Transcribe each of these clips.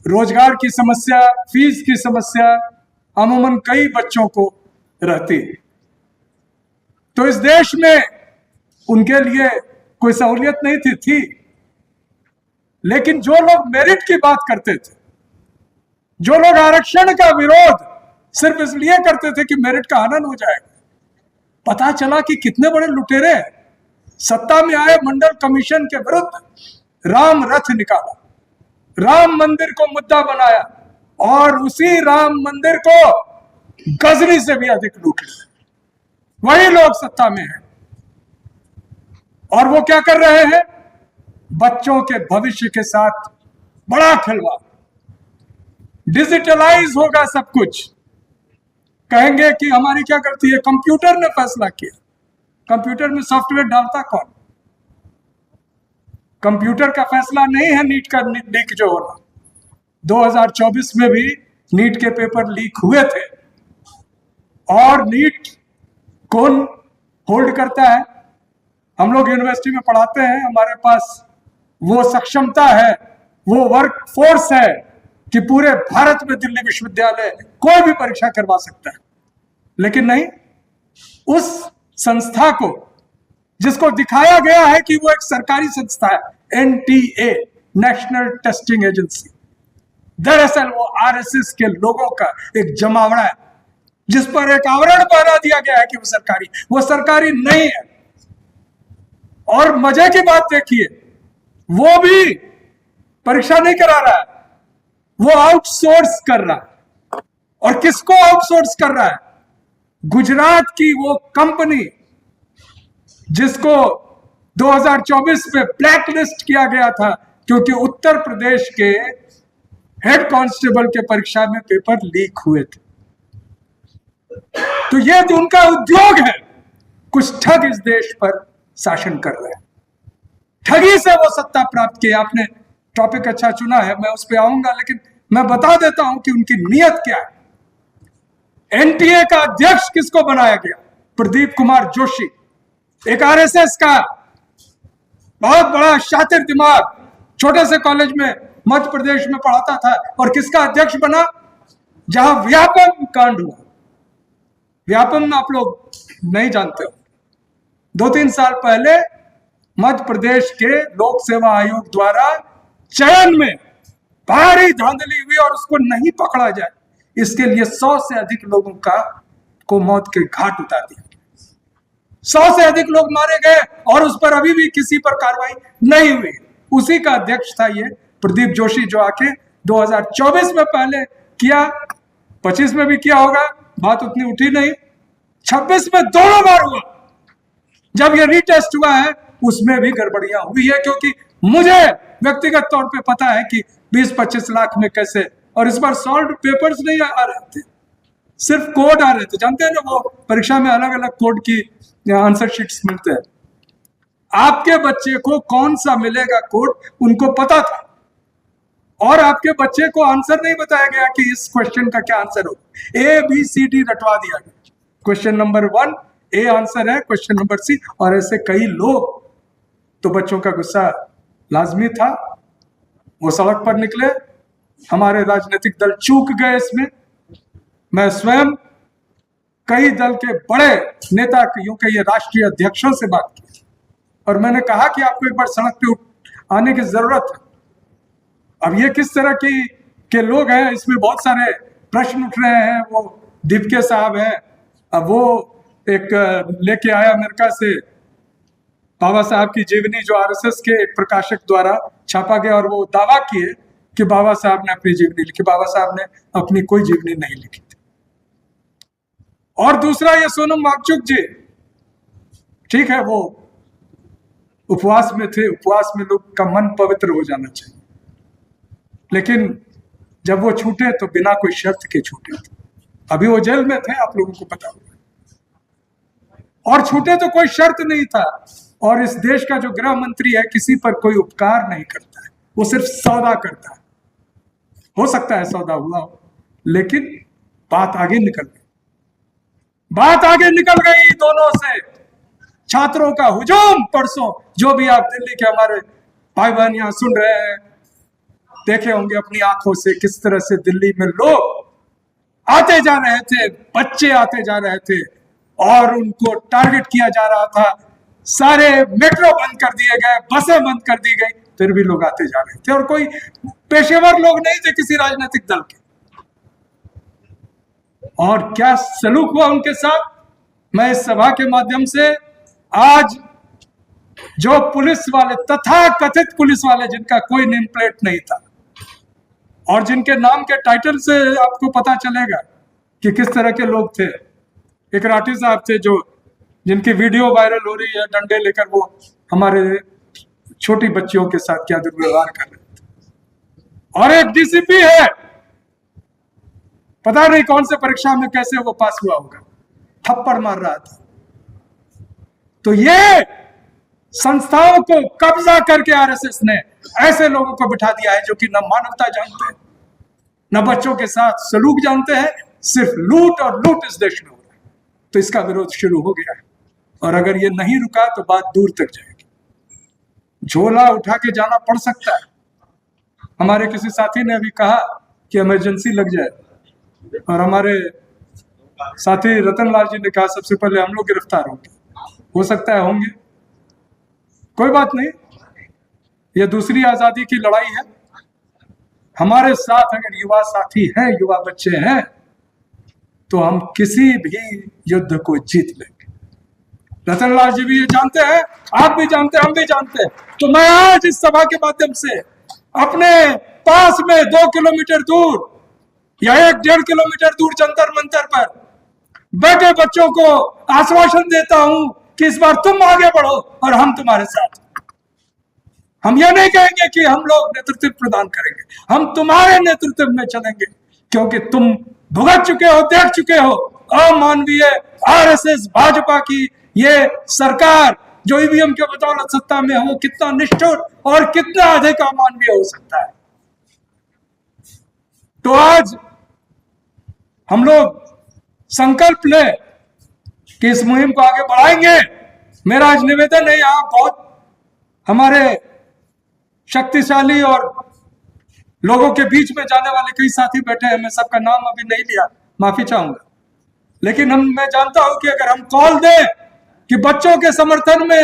रोजगार की समस्या, फीस की समस्या अमूमन कई बच्चों को रहती है। तो इस देश में उनके लिए कोई सहूलियत नहीं थी। लेकिन जो लोग मेरिट की बात करते थे, जो लोग आरक्षण का विरोध सिर्फ इसलिए करते थे कि मेरिट का हनन हो जाएगा, पता चला कि कितने बड़े लुटेरे हैं। सत्ता में आए, मंडल कमीशन के विरुद्ध राम रथ निकाला, राम मंदिर को मुद्दा बनाया और उसी राम मंदिर को गजनी से भी अधिक लूट लिया। वही लोग सत्ता में हैं और वो क्या कर रहे हैं? बच्चों के भविष्य के साथ बड़ा खिलवाड़। डिजिटलाइज होगा सब कुछ। कहेंगे कि हमारी क्या गलती है, कंप्यूटर ने फैसला किया। कंप्यूटर में सॉफ्टवेयर डालता कौन? कंप्यूटर का फैसला नहीं है नीट का लीक जो होना। 2024 में भी नीट के पेपर लीक हुए थे। और नीट कौन होल्ड करता है? हम लोग यूनिवर्सिटी में पढ़ाते हैं, हमारे पास वो सक्षमता है, वो वर्क फोर्स है कि पूरे भारत में दिल्ली विश्वविद्यालय कोई भी परीक्षा करवा सकता है। लेकिन नहीं, उस संस्था को, जिसको दिखाया गया है कि वो एक सरकारी संस्था है, एनटीए, नेशनल टेस्टिंग एजेंसी, दरअसल वो आरएसएस के लोगों का एक जमावड़ा है, जिस पर एक आवरण पहना दिया गया है कि वो सरकारी नहीं है। और मजे की बात देखिए, वो भी परीक्षा नहीं करा रहा है, वो आउटसोर्स कर रहा है। और किसको आउटसोर्स कर रहा है? गुजरात की वो कंपनी जिसको 2024 में ब्लैक लिस्ट किया गया था क्योंकि उत्तर प्रदेश के हेड कांस्टेबल के परीक्षा में पेपर लीक हुए थे। तो ये तो उनका उद्योग है। कुछ ठग इस देश पर शासन कर रहे हैं, ठगी से वो सत्ता प्राप्त की। आपने टॉपिक अच्छा चुना है, मैं उस पर आऊंगा, लेकिन मैं बता देता हूं कि उनकी नीयत क्या है। एनटीए का अध्यक्ष किसको बनाया गया? प्रदीप कुमार जोशी, एक आरएसएस का बहुत बड़ा शातिर दिमाग, छोटे से कॉलेज में मध्य प्रदेश में पढ़ाता था और किसका अध्यक्ष बना? जहां व्यापम कांड हुआ। व्यापम आप लोग नहीं जानते हो, 2-3 साल पहले मध्य प्रदेश के लोक सेवा आयोग द्वारा चयन में भारी धांधली हुई और उसको नहीं पकड़ा जाए, इसके लिए 100 से अधिक लोगों को मौत के घाट उतार दिया। 100 से अधिक लोग मारे गए और उस पर अभी भी किसी पर कार्रवाई नहीं हुई। उसी का अध्यक्ष था ये प्रदीप जोशी, जो आके 2024 में पहले किया, 25 में भी किया होगा, बात उतनी उठी नहीं, 26 में दोनों बार हुआ। जब ये रीटेस्ट हुआ है उसमें भी गड़बड़ियां हुई है, क्योंकि मुझे व्यक्तिगत तौर पे पता है कि 20-25 लाख में कैसे, और इस बार सॉल्व पेपर्स नहीं आ रहे थे, सिर्फ कोड आ रहे थे। जानते हैं ना, वो परीक्षा में अलग अलग कोड की आंसर शीट्स मिलते हैं। आपके बच्चे को कौन सा मिलेगा कोड, उनको पता था, और आपके बच्चे को आंसर नहीं बताया गया कि इस क्वेश्चन का क्या आंसर होगा। ABCD रटवा दिया गया। क्वेश्चन नंबर 1 ए आंसर है, क्वेश्चन नंबर C, और ऐसे कई लोग। तो बच्चों का गुस्सा लाजमी था, वो सड़क पर निकले। हमारे राजनीतिक दल चूक गए इसमें। मैं स्वयं कई दल के बड़े नेता, यूं कहिए राष्ट्रीय अध्यक्षों से बात की और मैंने कहा कि आपको एक बार सड़क पे आने की जरूरत है। अब ये किस तरह के लोग हैं, इसमें बहुत सारे प्रश्न उठ रहे हैं। वो दीपके साहब है, अब वो एक लेके आया अमेरिका से बाबा साहब की जीवनी, जो आरएसएस के एक प्रकाशक द्वारा छापा गया, और वो दावा किए कि बाबा साहब ने अपनी जीवनी लिखी। बाबा साहब ने अपनी कोई जीवनी नहीं लिखी थी। और दूसरा ये सोनम वांगचुक जी, ठीक है वो उपवास में थे, उपवास में लोग का मन पवित्र हो जाना चाहिए, लेकिन जब वो छूटे तो बिना कोई शर्त के छूटे थे। अभी वो जेल में थे, आप लोगों को पता होगा, और छूटे तो कोई शर्त नहीं था। और इस देश का जो गृह मंत्री है, किसी पर कोई उपकार नहीं करता है, वो सिर्फ सौदा करता है। हो सकता है सौदा हुआ हो, लेकिन बात आगे निकल गई, बात आगे निकल गई दोनों से। छात्रों का हुजूम परसों, जो भी आप दिल्ली के हमारे भाई बहन यहां सुन रहे हैं, देखे होंगे अपनी आंखों से किस तरह से दिल्ली में लोग आते जा रहे थे, बच्चे आते जा रहे थे और उनको टारगेट किया जा रहा था। सारे मेट्रो बंद कर दिए गए, बसें बंद कर दी गई, फिर भी लोग आते जा रहे थे और कोई पेशेवर लोग नहीं थे किसी राजनीतिक दल के। और क्या सलूक हुआ उनके साथ। मैं इस सभा के माध्यम से आज जो पुलिस वाले, तथा कथित पुलिस वाले, जिनका कोई नेम प्लेट नहीं था और जिनके नाम के टाइटल से आपको पता चलेगा कि किस तरह के लोग थे। एक राठी साहब थे जो जिनकी वीडियो वायरल हो रही है, डंडे लेकर वो हमारे छोटी बच्चियों के साथ क्या दुर्व्यवहार कर रहे थे। और एक डीसीपी है, पता नहीं कौन से परीक्षा में कैसे वो पास हुआ होगा, थप्पड़ मार रहा था। तो ये संस्थाओं को कब्जा करके आरएसएस ने ऐसे लोगों को बिठा दिया है जो कि न मानवता जानते हैं, न बच्चों के साथ सलूक जानते हैं, सिर्फ लूट और लूट इस देश में हो रहा है। तो इसका विरोध शुरू हो गया है और अगर ये नहीं रुका तो बात दूर तक जाएगी। झोला उठा के जाना पड़ सकता है। हमारे किसी साथी ने अभी कहा कि इमरजेंसी लग जाए और हमारे साथी रतनलाल जी ने कहा सबसे पहले हम लोग गिरफ्तार होंगे। हो सकता है होंगे, कोई बात नहीं, यह दूसरी आजादी की लड़ाई है। हमारे साथ अगर युवा साथी हैं, युवा बच्चे हैं, तो हम किसी भी युद्ध को जीत लेंगे। रतनलाल जी भी ये जानते हैं, आप भी जानते हैं, हम भी जानते हैं। तो मैं आज इस सभा के माध्यम से अपने पास में 2 किलोमीटर दूर या 1-1.5 किलोमीटर दूर जंतर मंतर पर बैठे बच्चों को आश्वासन देता हूं कि इस बार तुम आगे बढ़ो और हम तुम्हारे साथ। हम यह नहीं कहेंगे कि हम लोग नेतृत्व प्रदान करेंगे, हम तुम्हारे नेतृत्व में चलेंगे, क्योंकि तुम भुगत चुके हो, देख चुके हो अमानवीय आरएसएस भाजपा की ये सरकार जो ईवीएम के बदौलत सत्ता में हो, कितना निष्ठुर और कितना अधिक अमानवीय हो सकता है। तो आज हम लोग संकल्प ले कि इस मुहिम को आगे बढ़ाएंगे। मेरा आज निवेदन है, यहां बहुत हमारे शक्तिशाली और लोगों के बीच में जाने वाले कई साथी बैठे हैं, मैं सबका नाम अभी नहीं लिया, माफी चाहूंगा, लेकिन मैं जानता हूं कि अगर हम कॉल दें कि बच्चों के समर्थन में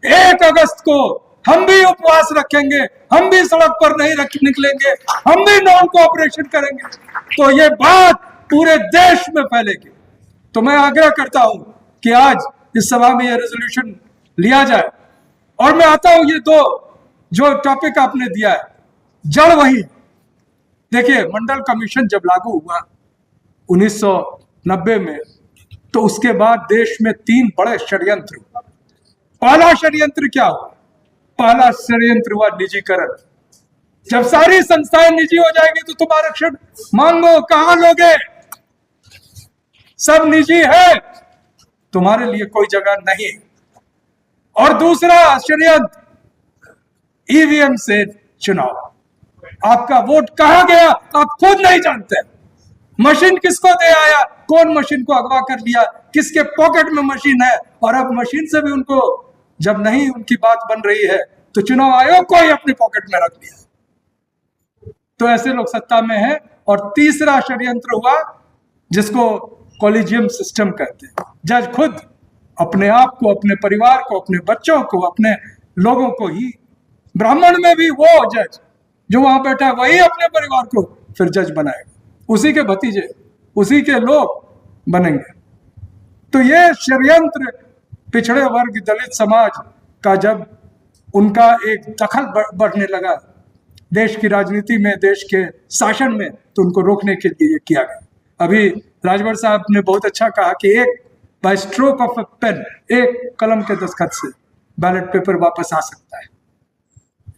1 अगस्त को हम भी उपवास रखेंगे, हम भी सड़क पर नहीं निकलेंगे, हम भी नॉन कोऑपरेशन करेंगे, तो ये बात पूरे देश में फैलेगी। तो मैं आग्रह करता हूं कि आज इस सभा में यह रेजोल्यूशन लिया जाए। और मैं आता हूं, ये 2 जो टॉपिक आपने दिया है, जड़ वही। देखिए, मंडल कमीशन जब लागू हुआ 1990 में, तो उसके बाद देश में 3 बड़े षड्यंत्र हुए। पहला षड्यंत्र क्या हुआ? पहला षड्यंत्र हुआ निजीकरण। जब सारी संस्थाएं निजी हो जाएगी तो तुम आरक्षण मांगो, कहां लोगे? सब निजी है, तुम्हारे लिए कोई जगह नहीं। और दूसरा षड्यंत्र, ईवीएम से चुनाव। आपका वोट कहां गया आप खुद नहीं जानते। मशीन किसको दे आया, कौन मशीन को अगवा कर लिया, किसके पॉकेट में मशीन है, और अब मशीन से भी उनको जब नहीं उनकी बात बन रही है तो चुनाव आयोग को ही अपने पॉकेट में रख लिया। तो ऐसे लोग सत्ता में हैं। और तीसरा षड्यंत्र हुआ जिसको कॉलेजियम सिस्टम कहते हैं। जज खुद अपने आप को, अपने परिवार को, अपने बच्चों को, अपने लोगों को ही, ब्राह्मण में भी वो जज जो वहां बैठा है वही अपने परिवार को फिर जज बनाएगा, उसी के भतीजे, उसी के लोग बनेंगे। तो ये षड्यंत्र पिछड़े वर्ग, दलित समाज का जब उनका एक दखल बढ़ने लगा देश की राजनीति में, देश के शासन में, तो उनको रोकने के लिए किया गया। अभी राजभर साहब ने बहुत अच्छा कहा कि एक by stroke of a pen, एक कलम के दस्तखत से बैलेट पेपर वापस आ सकता है।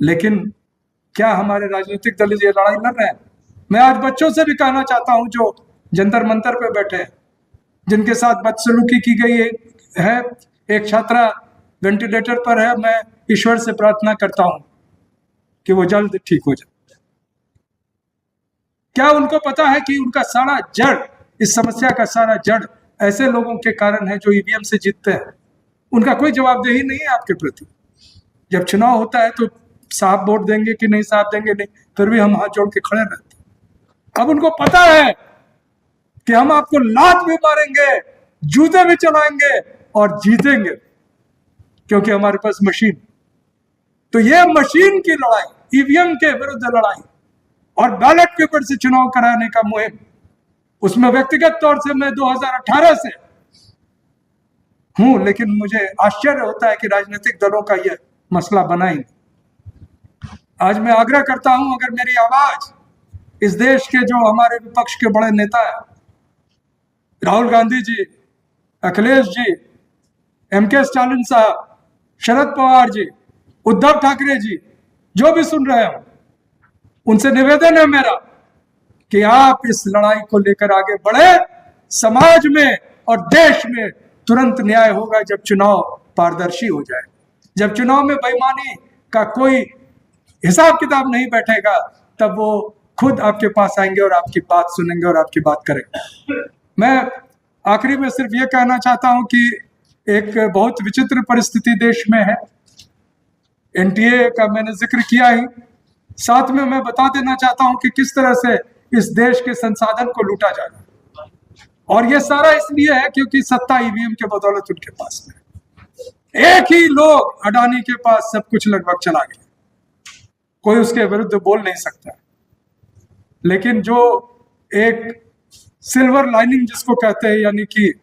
लेकिन क्या हमारे राजनीतिक दल ये लड़ाई लड़ रहे हैं? मैं आज बच्चों से भी कहना चाहता हूं जो जंतर मंतर पे बैठे हैं, जिनके साथ बदसलूकी की गई है। एक छात्रा वेंटिलेटर पर है, मैं ईश्वर से प्रार्थना करता हूं कि वो जल्द ठीक हो जाए। क्या उनको पता है कि उनका सारा जड़, इस समस्या का सारा जड़ ऐसे लोगों के कारण है जो ईवीएम से जीतते हैं? उनका कोई जवाबदेही नहीं है आपके प्रति। जब चुनाव होता है तो साफ वोट देंगे कि नहीं साफ देंगे नहीं, फिर भी हम हाथ जोड़ के खड़े रहते। अब उनको पता है कि हम आपको लात भी मारेंगे, जूते भी चलाएंगे और जीतेंगे, क्योंकि हमारे पास मशीन। तो ये मशीन की लड़ाई, ईवीएम के विरुद्ध लड़ाई और बैलेट पेपर से चुनाव कराने का मुहिम, उसमें व्यक्तिगत तौर से मैं 2018 से हूं, लेकिन मुझे आश्चर्य होता है कि राजनीतिक दलों का यह मसला बना ही नहीं। आज मैं आग्रह करता हूं, अगर मेरी आवाज इस देश के जो हमारे विपक्ष के बड़े नेता हैं, राहुल गांधी जी, अखिलेश जी, एमके स्टालिन साहब, शरद पवार जी, उद्धव ठाकरे जी, जो भी सुन रहे हो, उनसे निवेदन है मेरा कि आप इस लड़ाई को लेकर आगे बढ़े। समाज में और देश में तुरंत न्याय होगा जब चुनाव पारदर्शी हो जाए, जब चुनाव में बेईमानी का कोई हिसाब किताब नहीं बैठेगा, तब वो खुद आपके पास आएंगे और आपकी बात सुनेंगे और आपकी बात करेंगे। मैं आखिरी में सिर्फ ये कहना चाहता हूं कि एक बहुत विचित्र परिस्थिति देश में है। एनटीए का मैंने जिक्र किया ही, साथ में मैं बता देना चाहता हूं कि किस तरह से इस देश के संसाधन को लूटा जा रहा है, और ये सारा इसलिए है क्योंकि सत्ता ईवीएम के बदौलत उनके पास है। एक ही लोग, अडानी के पास सब कुछ लगभग चला गया, कोई उसके विरुद्ध बोल नहीं सकता। लेकिन जो एक सिल्वर लाइनिंग जिसको कहते हैं, यानी कि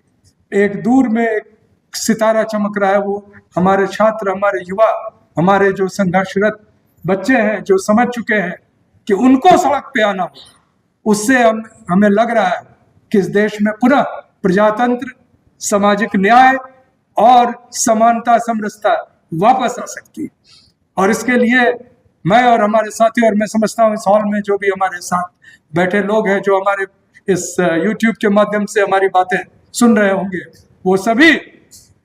एक दूर में एक सितारा चमक रहा है, वो हमारे छात्र, हमारे युवा, हमारे जो संघर्षरत बच्चे हैं, जो समझ चुके हैं कि उनको सड़क पे आना हो, उससे हमें लग रहा है कि इस देश में पुनः प्रजातंत्र, सामाजिक न्याय और समानता, समरसता वापस आ सकती है। और इसके लिए मैं और हमारे साथी, और मैं समझता हूँ इस हॉल में जो भी हमारे साथ बैठे लोग हैं, जो हमारे इस यूट्यूब के माध्यम से हमारी बातें सुन रहे होंगे, वो सभी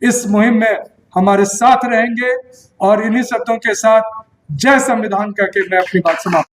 इस मुहिम में हमारे साथ रहेंगे। और इन्हीं शब्दों के साथ जय संविधान कहकर मैं अपनी बात समाप्त